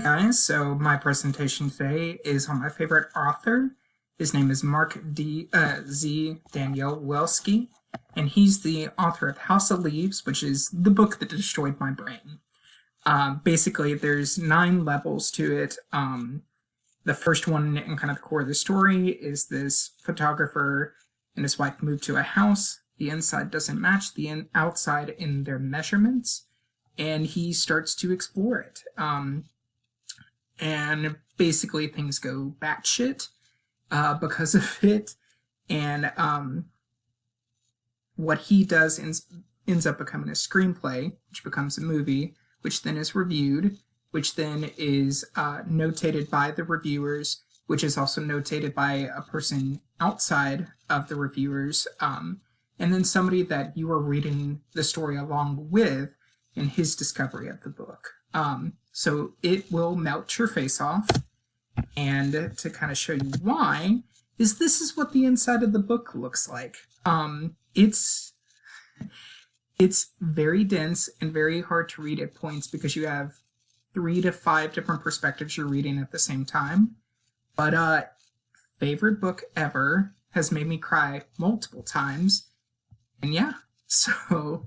Guys, so my presentation today is on my favorite author. His name is Z. Daniel Welski, and he's the author of House of Leaves, which is the book that destroyed my brain. Basically, there's 9 levels to it. The first one, and kind of the core of the story, is this photographer and his wife move to a house. The inside doesn't match the outside in their measurements, and he starts to explore it. And basically things go batshit because of it. And what he does ends up becoming a screenplay, which becomes a movie, which then is reviewed, which then is notated by the reviewers, which is also notated by a person outside of the reviewers, and then somebody that you are reading the story along with in his discovery of the book. So it will melt your face off. And to kind of show you why, this is what the inside of the book looks like. It's very dense and very hard to read at points because you have 3 to 5 different perspectives you're reading at the same time. But favorite book ever, has made me cry multiple times. And yeah, so